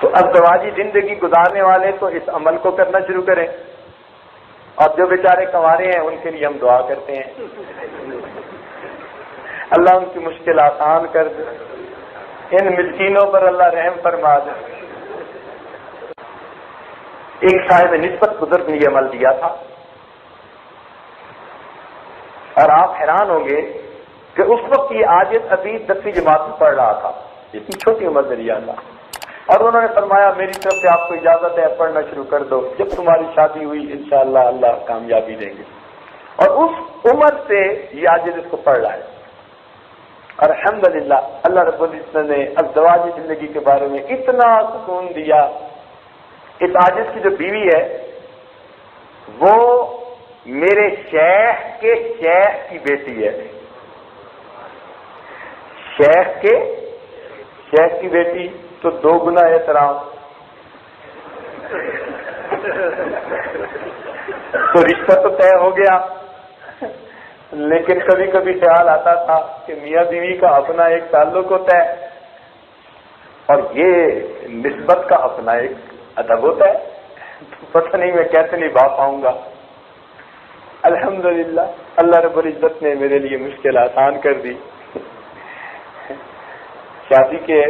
تو ازدواجی زندگی گزارنے والے تو اس عمل کو کرنا شروع کریں، اور جو بیچارے کنوارے ہیں ان کے لیے ہم دعا کرتے ہیں اللہ ان کی مشکل آسان کر دے، ان مسکینوں پر اللہ رحم فرما دے۔ ایک صاحب نسبت بزرگ نے یہ عمل دیا تھا، اور آپ حیران ہوں گے کہ اس وقت یہ عاجز ابھی 10ویں جماعت میں پڑھ رہا تھا، اتنی چھوٹی عمر میں لیا تھا، اور انہوں نے فرمایا میری طرف سے آپ کو اجازت ہے، پڑھنا شروع کر دو، جب تمہاری شادی ہوئی انشاءاللہ اللہ کامیابی دیں گے۔ اور اس عمر سے یہ عاجز اس کو پڑھ رہا ہے، اور الحمدللہ اللہ رب العزت نے ازدواجی زندگی کے بارے میں اتنا سکون دیا۔ اس عاجز کی جو بیوی ہے وہ میرے شیخ کے شیخ کی بیٹی ہے، شیخ کے شیخ کی بیٹی تو 2 گنا احترام، تو رشتہ تو طے ہو گیا، لیکن کبھی کبھی خیال آتا تھا کہ میاں بیوی کا اپنا ایک تعلق ہوتا ہے اور یہ نسبت کا اپنا ایک ادب ہوتا ہے، تو پتہ نہیں میں کیسے نبھا پاؤں گا۔ الحمدللہ اللہ رب العزت نے میرے لیے مشکل آسان کر دی۔ شادی کے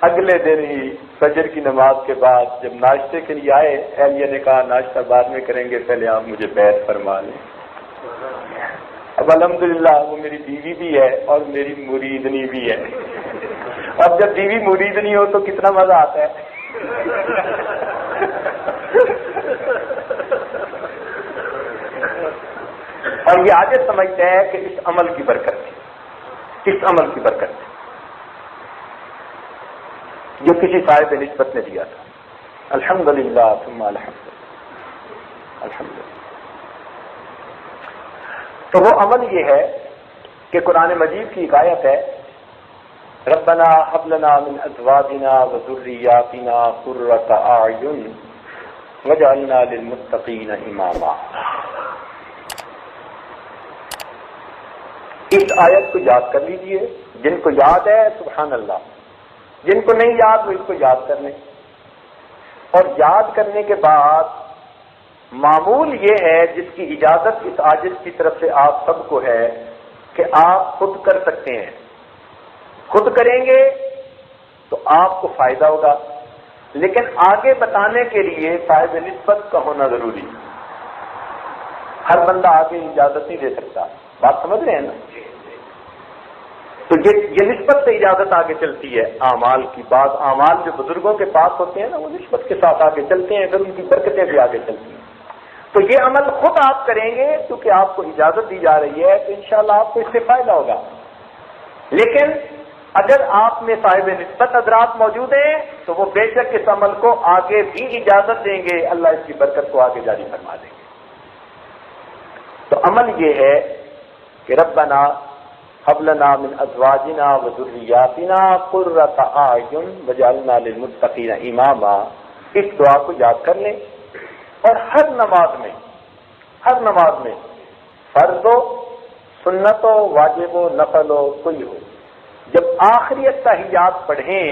اگلے دن ہی فجر کی نماز کے بعد جب ناشتے کے لیے آئے، اہلیہ نے کہا ناشتہ بعد میں کریں گے، پہلے آپ مجھے بیعت فرما لیں۔ اب الحمدللہ وہ میری بیوی بھی ہے اور میری مریدنی بھی ہے۔ اب جب بیوی مریدنی ہو تو کتنا مزہ آتا ہے۔ اور یہ آگے سمجھتے ہیں کہ اس عمل کی برکت ہے، اس عمل کی برکت ہے جو کسی صاحب نسبت نے دیا تھا۔ الحمدللہ ثم الحمدللہ، الحمدللہ۔ تو وہ عمل یہ ہے کہ قرآن مجید کی ایک آیت ہے، ربنا هب لنا من ازواجنا وذرياتنا قرة اعین واجعلنا للمتقین اماما۔ اس آیت کو یاد کر لیجئے، جن کو یاد ہے سبحان اللہ، جن کو نہیں یاد وہ اس کو یاد کر لیں۔ اور یاد کرنے کے بعد معمول یہ ہے، جس کی اجازت اس عاجز کی طرف سے آپ سب کو ہے کہ آپ خود کر سکتے ہیں، خود کریں گے تو آپ کو فائدہ ہوگا، لیکن آگے بتانے کے لیے صاحب نسبت کا ہونا ضروری۔ ہر بندہ آگے اجازت نہیں دے سکتا، بات سمجھ رہے ہیں نا؟ تو یہ نسبت سے اجازت آگے چلتی ہے اعمال کی۔ بعض اعمال جو بزرگوں کے پاس ہوتے ہیں نا وہ نسبت کے ساتھ آگے چلتے ہیں، پھر ان کی برکتیں بھی آگے چلتی ہیں۔ تو یہ عمل خود آپ کریں گے کیونکہ آپ کو اجازت دی جا رہی ہے، تو انشاءاللہ آپ کو اس سے فائدہ ہوگا۔ لیکن اگر آپ میں صاحب نسبت حضرات موجود ہیں تو وہ بے شک اس عمل کو آگے بھی اجازت دیں گے، اللہ اس کی برکت کو آگے جاری فرما دیں گے۔ تو عمل یہ ہے کہ ربنا هب لنا من ازواجنا وذریاتنا قرۃ اعین واجعلنا للمتقین اماما۔ اس دعا کو یاد کر لیں، اور ہر نماز میں فرض ہو، سنت ہو، واجب ہو، نفل ہو، کوئی ہو، جب آخری التحیات پڑھیں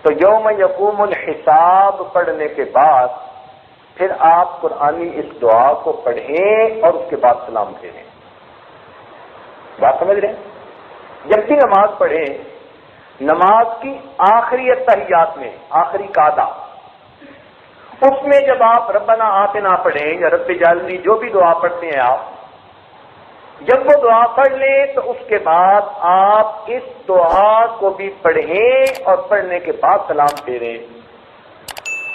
تو یوم یقوم الحساب پڑھنے کے بعد پھر آپ قرآنی اس دعا کو پڑھیں اور اس کے بعد سلام پھیریں۔ بات سمجھ رہے ہیں؟ جب بھی نماز پڑھیں، نماز کی آخری التحیات میں، آخری قعدہ، اس میں جب آپ ربنا آتنا پڑھیں یا رب اجعلنی، جو بھی دعا پڑھتے ہیں آپ، جب وہ دعا پڑھ لیں تو اس کے بعد آپ اس دعا کو بھی پڑھیں اور پڑھنے کے بعد سلام پھیریں۔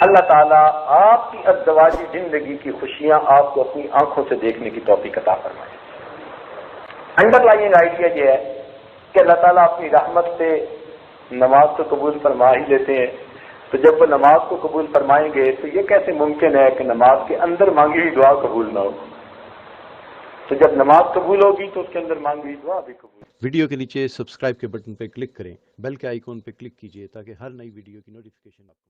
اللہ تعالیٰ آپ کی ازدواجی زندگی کی خوشیاں آپ کو اپنی آنکھوں سے دیکھنے کی توفیق عطا فرمائے۔ انڈر لائنگ آئیڈیا یہ ہے کہ اللہ تعالیٰ اپنی رحمت سے نماز کو قبول فرما ہی لیتے ہیں، تو جب وہ نماز کو قبول فرمائیں گے تو یہ کیسے ممکن ہے کہ نماز کے اندر مانگی ہوئی دعا قبول نہ ہو؟ تو جب نماز قبول ہوگی تو اس کے اندر مانگی ہوئی دعا بھی قبول۔ ویڈیو کے نیچے سبسکرائب کے بٹن پہ کلک کریں، بیل کے آئیکن پہ کلک کیجئے تاکہ ہر نئی ویڈیو کی نوٹیفیکیشن آپ کو